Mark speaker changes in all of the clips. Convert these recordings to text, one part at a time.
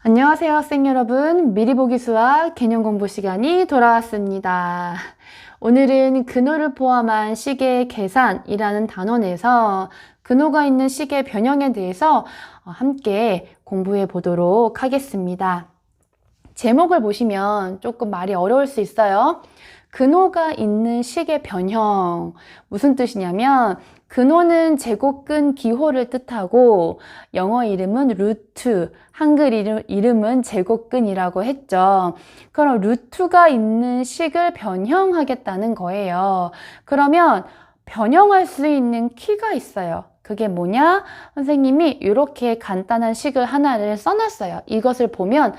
Speaker 1: 안녕하세요 학생 여러분, 미리 보기 수학 개념 공부 시간이 돌아왔습니다. 오늘은 근호를 포함한 식의 계산이라는 단원에서 근호가 있는 식의 변형에 대해서 함께 공부해 보도록 하겠습니다. 제목을 보시면 조금 말이 어려울 수 있어요. 근호가 있는 식의 변형, 무슨 뜻이냐면 근호는 제곱근 기호를 뜻하고 영어 이름은 루트, 한글 이름은 제곱근이라고 했죠. 그럼 루트가 있는 식을 변형하겠다는 거예요. 그러면 변형할 수 있는 키가 있어요. 그게 뭐냐? 선생님이 이렇게 간단한 식을 하나를 써놨어요. 이것을 보면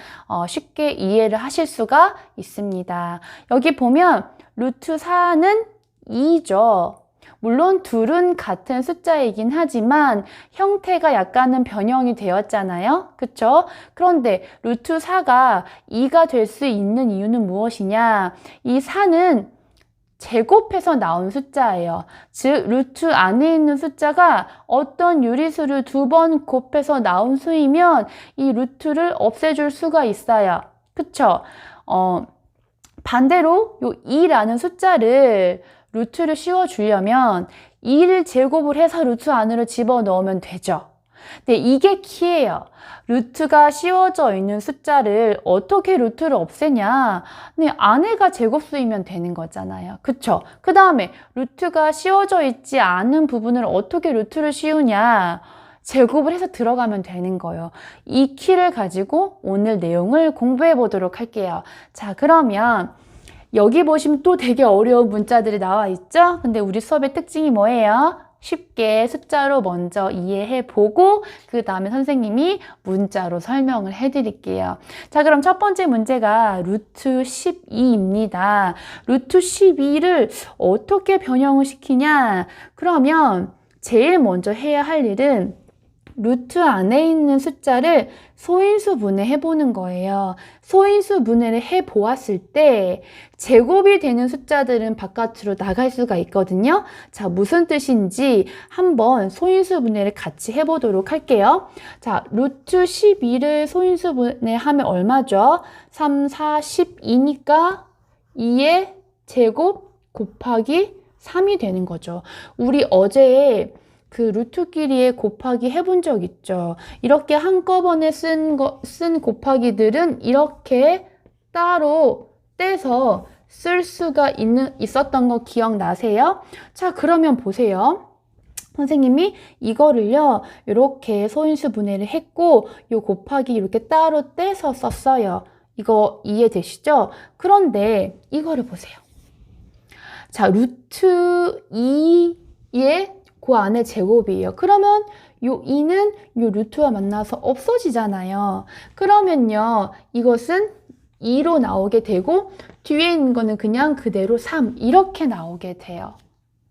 Speaker 1: 쉽게 이해를 하실 수가 있습니다. 여기 보면 루트 4는 2죠. 물론 둘은 같은 숫자이긴 하지만 형태가 약간은 변형이 되었잖아요. 그쵸? 그런데 루트 4가 2가 될 수 있는 이유는 무엇이냐? 이 4는 제곱해서 나온 숫자예요. 즉 루트 안에 있는 숫자가 어떤 유리수를 2번 곱해서 나온 수이면 이 루트를 없애줄 수가 있어요. 그쵸? 반대로 요 2라는 숫자를 루트를 씌워주려면 2를 제곱을 해서 루트 안으로 집어넣으면 되죠. 근데 이게 키예요. 루트가 씌워져 있는 숫자를 어떻게 루트를 없애냐? 근데 안에가 제곱수이면 되는 거잖아요. 그쵸? 그 다음에 루트가 씌워져 있지 않은 부분을 어떻게 루트를 씌우냐? 제곱을 해서 들어가면 되는 거예요. 이 키를 가지고 오늘 내용을 공부해 보도록 할게요. 자, 그러면 여기 보시면 또 되게 어려운 문자들이 나와 있죠? 근데 우리 수업의 특징이 뭐예요? 쉽게 숫자로 먼저 이해해 보고 그 다음에 선생님이 문자로 설명을 해 드릴게요. 자, 그럼 첫 번째 문제가 루트 12입니다. 루트 12를 어떻게 변형을 시키냐? 그러면 제일 먼저 해야 할 일은 루트 안에 있는 숫자를 소인수 분해해 보는 거예요. 소인수 분해를 해 보았을 때 제곱이 되는 숫자들은 바깥으로 나갈 수가 있거든요. 자, 무슨 뜻인지 한번 소인수 분해를 같이 해보도록 할게요. 자, 루트 12를 소인수 분해하면 얼마죠? 3, 4, 12니까 2의 제곱 곱하기 3이 되는 거죠. 우리 어제 그 루트끼리의 곱하기 해본 적 있죠. 이렇게 한꺼번에 쓴 곱하기들은 이렇게 따로 떼서 쓸 수가 있었던 거 기억나세요? 자, 그러면 보세요. 선생님이 이거를요, 이렇게 소인수 분해를 했고, 요 곱하기 이렇게 따로 떼서 썼어요. 이거 이해되시죠? 그런데 이거를 보세요. 자, 루트 2의 그 안에 제곱이에요. 그러면 요 2는 요 루트와 만나서 없어지잖아요. 그러면요, 이것은 2로 나오게 되고 뒤에 있는 거는 그냥 그대로 3 이렇게 나오게 돼요.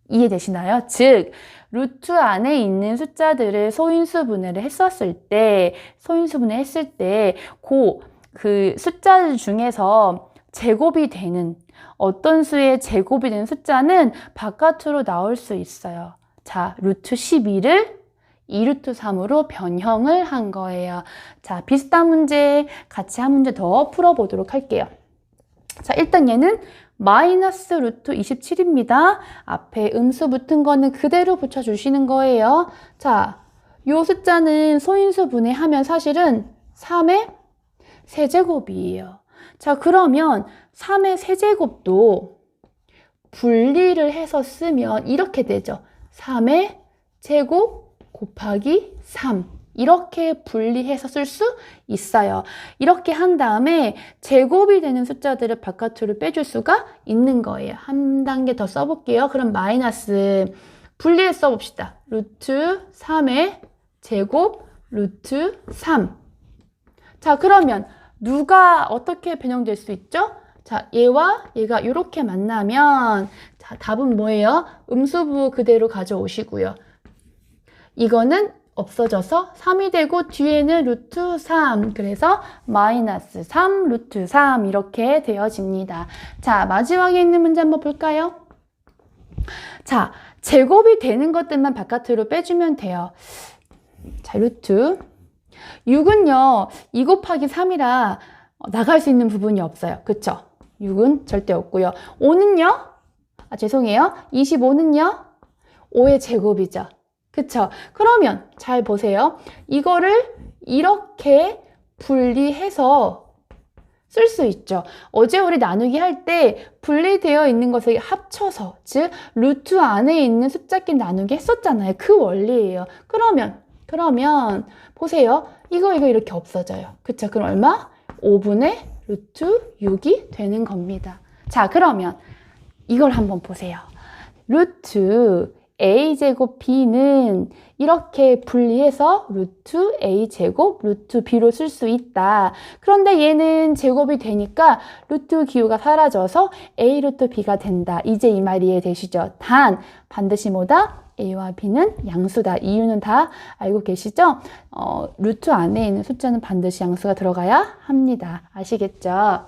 Speaker 1: 이해되시나요? 즉 루트 안에 있는 숫자들을 소인수 분해를 했었을 때 그 숫자들 중에서 제곱이 되는 어떤 수의 제곱이 되는 숫자는 바깥으로 나올 수 있어요. 자, 루트 12를 2루트 3으로 변형을 한 거예요. 자, 비슷한 문제 같이 한 문제 더 풀어보도록 할게요. 자, 일단 얘는 마이너스 루트 27입니다. 앞에 음수 붙은 거는 그대로 붙여주시는 거예요. 자, 요 숫자는 소인수 분해하면 사실은 3의 세제곱이에요. 자, 그러면 3의 세제곱도 분리를 해서 쓰면 이렇게 되죠. 3의 제곱 곱하기 3 이렇게 분리해서 쓸 수 있어요. 이렇게 한 다음에 제곱이 되는 숫자들을 바깥으로 빼줄 수가 있는 거예요. 한 단계 더 써볼게요. 그럼 마이너스 분리해 써봅시다. 루트 3의 제곱 루트 3. 자, 그러면 누가 어떻게 변형될 수 있죠? 자, 얘와 얘가 이렇게 만나면 자, 답은 뭐예요? 음수부 그대로 가져오시고요. 이거는 없어져서 3이 되고 뒤에는 루트 3. 그래서 마이너스 3 루트 3 이렇게 되어집니다. 자, 마지막에 있는 문제 한번 볼까요? 자, 제곱이 되는 것들만 바깥으로 빼주면 돼요. 자, 루트 6은요 2 곱하기 3이라 나갈 수 있는 부분이 없어요. 그쵸? 6은 절대 없고요. 5는요? 죄송해요. 25는요? 5의 제곱이죠. 그쵸? 그러면 잘 보세요. 이거를 이렇게 분리해서 쓸 수 있죠. 어제 우리 나누기 할 때 분리되어 있는 것을 합쳐서, 즉 루트 안에 있는 숫자끼리 나누기 했었잖아요. 그 원리예요. 그러면 보세요. 이거 이렇게 없어져요. 그쵸? 그럼 얼마? 5분의 루트 6이 되는 겁니다. 자, 그러면 이걸 한번 보세요. 루트 a제곱 b는 이렇게 분리해서 루트 a제곱 루트 b로 쓸 수 있다. 그런데 얘는 제곱이 되니까 루트 기호가 사라져서 a 루트 b가 된다. 이제 이 말 이해되시죠? 단 반드시 뭐다? a와 b는 양수다. 이유는 다 알고 계시죠? 루트 안에 있는 숫자는 반드시 양수가 들어가야 합니다. 아시겠죠?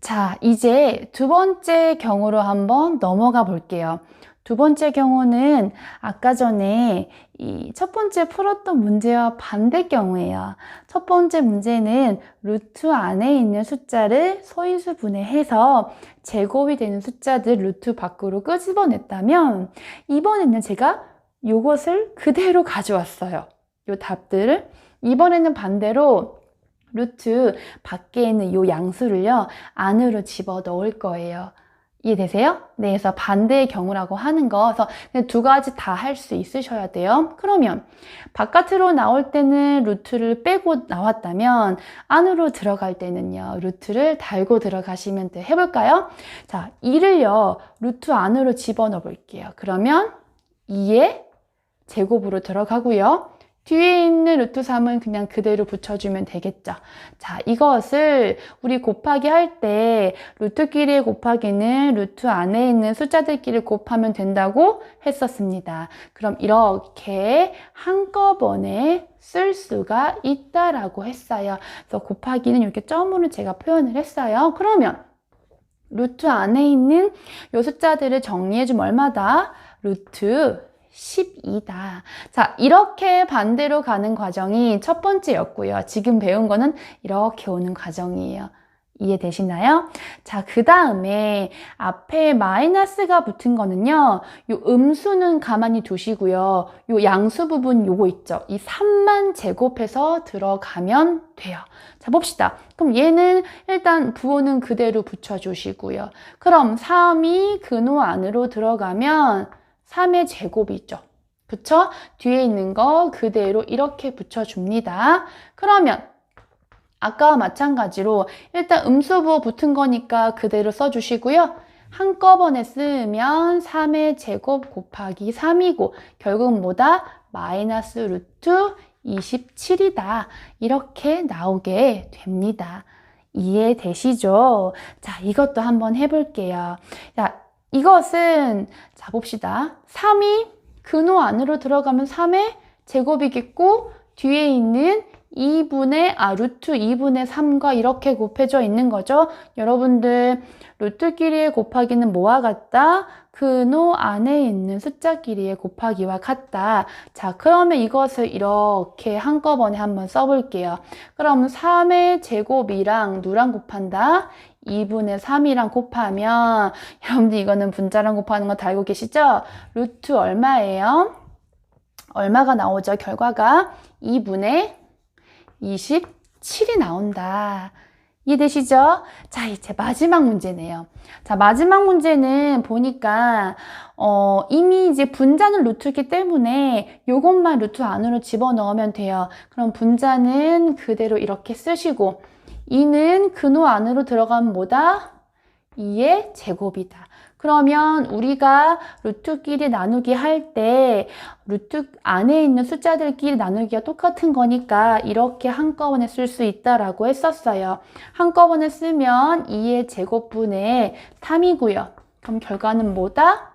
Speaker 1: 자, 이제 두 번째 경우로 한번 넘어가 볼게요. 두 번째 경우는 아까 전에 이 첫 번째 풀었던 문제와 반대 경우예요. 첫 번째 문제는 루트 안에 있는 숫자를 소인수 분해해서 제곱이 되는 숫자들 루트 밖으로 끄집어냈다면, 이번에는 제가 이것을 그대로 가져왔어요. 이 답들을. 이번에는 반대로 루트 밖에 있는 이 양수를요 안으로 집어 넣을 거예요. 이해되세요? 네, 그래서 반대의 경우라고 하는 거. 그래서 두 가지 다 할 수 있으셔야 돼요. 그러면 바깥으로 나올 때는 루트를 빼고 나왔다면 안으로 들어갈 때는요 루트를 달고 들어가시면 돼요. 해볼까요? 자, 2를요 루트 안으로 집어넣어 볼게요. 그러면 2의 제곱으로 들어가고요. 뒤에 있는 루트 3은 그냥 그대로 붙여주면 되겠죠. 자, 이것을 우리 곱하기 할 때 루트끼리의 곱하기는 루트 안에 있는 숫자들끼리 곱하면 된다고 했었습니다. 그럼 이렇게 한꺼번에 쓸 수가 있다라고 했어요. 그래서 곱하기는 이렇게 점으로 제가 표현을 했어요. 그러면 루트 안에 있는 이 숫자들을 정리해주면 얼마다? 루트 12다. 자, 이렇게 반대로 가는 과정이 첫 번째였고요. 지금 배운 거는 이렇게 오는 과정이에요. 이해되시나요? 자, 그 다음에 앞에 마이너스가 붙은 거는요. 요 음수는 가만히 두시고요. 요 양수 부분 요거 있죠. 이 3만 제곱해서 들어가면 돼요. 자, 봅시다. 그럼 얘는 일단 부호는 그대로 붙여주시고요. 그럼 3이 근호 안으로 들어가면 3의 제곱이죠. 그쵸? 뒤에 있는 거 그대로 이렇게 붙여줍니다. 그러면 아까와 마찬가지로 일단 음수부호 붙은 거니까 그대로 써주시고요. 한꺼번에 쓰면 3의 제곱 곱하기 3이고 결국은 뭐다? 마이너스 루트 27이다. 이렇게 나오게 됩니다. 이해되시죠? 자, 이것도 한번 해볼게요. 자, 이것은 자 봅시다. 3이 근호 안으로 들어가면 3의 제곱이겠고 뒤에 있는 루트 2분의 3과 이렇게 곱해져 있는 거죠. 여러분들 루트끼리의 곱하기는 뭐와 같다? 근호 안에 있는 숫자끼리의 곱하기와 같다. 자, 그러면 이것을 이렇게 한꺼번에 한번 써볼게요. 그럼 3의 제곱이랑 누랑 곱한다? 2분의 3이랑 곱하면 여러분들 이거는 분자랑 곱하는 거 다 알고 계시죠? 루트 얼마예요? 얼마가 나오죠? 결과가 2분의 27이 나온다. 이해되시죠? 자, 이제 마지막 문제네요. 자, 마지막 문제는 보니까 이미 이제 분자는 루트이기 때문에 요것만 루트 안으로 집어넣으면 돼요. 그럼 분자는 그대로 이렇게 쓰시고 2는 근호 안으로 들어가면 뭐다? 2의 제곱이다. 그러면 우리가 루트끼리 나누기 할 때 루트 안에 있는 숫자들끼리 나누기가 똑같은 거니까 이렇게 한꺼번에 쓸 수 있다라고 했었어요. 한꺼번에 쓰면 2의 제곱분의 3이고요. 그럼 결과는 뭐다?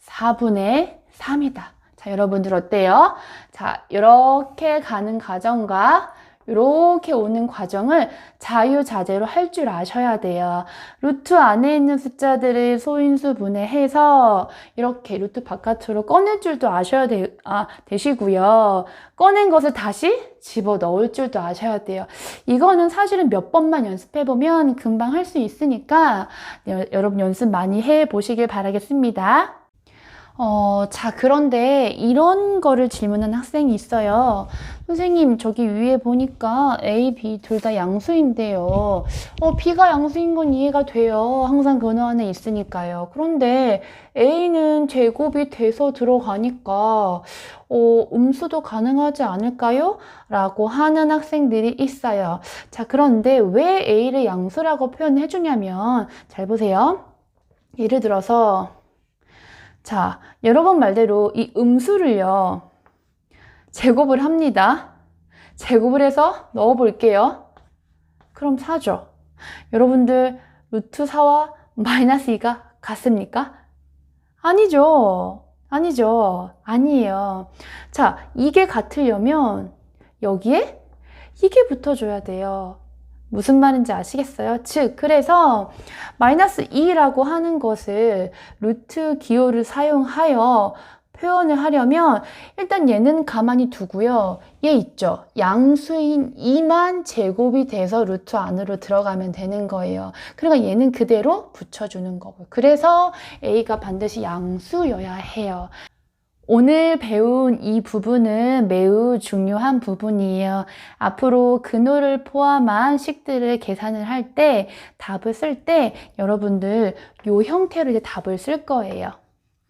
Speaker 1: 4분의 3이다. 자, 여러분들 어때요? 자, 이렇게 가는 과정과 이렇게 오는 과정을 자유자재로 할 줄 아셔야 돼요. 루트 안에 있는 숫자들을 소인수 분해해서 이렇게 루트 바깥으로 꺼낼 줄도 아셔야 되시고요. 꺼낸 것을 다시 집어 넣을 줄도 아셔야 돼요. 이거는 사실은 몇 번만 연습해보면 금방 할 수 있으니까 여러분 연습 많이 해보시길 바라겠습니다. 자, 그런데 이런 거를 질문한 학생이 있어요. 선생님, 저기 위에 보니까 A, B 둘 다 양수인데요. B가 양수인 건 이해가 돼요. 항상 근호 안에 있으니까요. 그런데 A는 제곱이 돼서 들어가니까, 음수도 가능하지 않을까요? 라고 하는 학생들이 있어요. 자, 그런데 왜 A를 양수라고 표현해 주냐면, 잘 보세요. 예를 들어서, 자, 여러분 말대로 이 음수를요, 제곱을 합니다. 제곱을 해서 넣어 볼게요. 그럼 4죠. 여러분들, 루트 4와 마이너스 2가 같습니까? 아니죠. 아니죠. 아니에요. 자, 이게 같으려면 여기에 이게 붙어줘야 돼요. 무슨 말인지 아시겠어요? 즉, 그래서 마이너스 2라고 하는 것을 루트 기호를 사용하여 표현을 하려면 일단 얘는 가만히 두고요. 얘 있죠? 양수인 2만 제곱이 돼서 루트 안으로 들어가면 되는 거예요. 그러니까 얘는 그대로 붙여주는 거고요. 그래서 A가 반드시 양수여야 해요. 오늘 배운 이 부분은 매우 중요한 부분이에요. 앞으로 근호를 포함한 식들을 계산을 할 때, 답을 쓸 때 여러분들 요 형태로 이제 답을 쓸 거예요.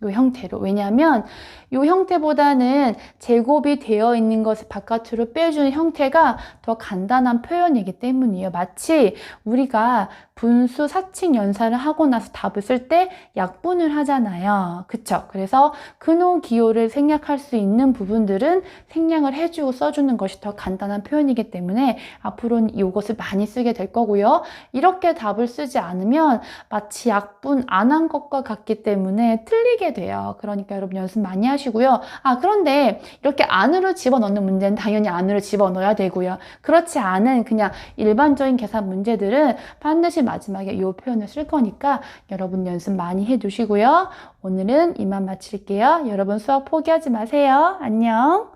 Speaker 1: 요 형태로. 왜냐하면 요 형태보다는 제곱이 되어 있는 것을 바깥으로 빼주는 형태가 더 간단한 표현이기 때문이에요. 마치 우리가 분수 사칙 연산을 하고 나서 답을 쓸 때 약분을 하잖아요. 그쵸? 그래서 근호 기호를 생략할 수 있는 부분들은 생략을 해주고 써주는 것이 더 간단한 표현이기 때문에 앞으로는 이것을 많이 쓰게 될 거고요. 이렇게 답을 쓰지 않으면 마치 약분 안 한 것과 같기 때문에 틀리게 돼요. 그러니까 여러분 연습 많이 하시고요. 그런데 이렇게 안으로 집어넣는 문제는 당연히 안으로 집어넣어야 되고요. 그렇지 않은 그냥 일반적인 계산 문제들은 반드시 마지막에 이 표현을 쓸 거니까 여러분 연습 많이 해두시고요. 오늘은 이만 마칠게요. 여러분 수학 포기하지 마세요. 안녕.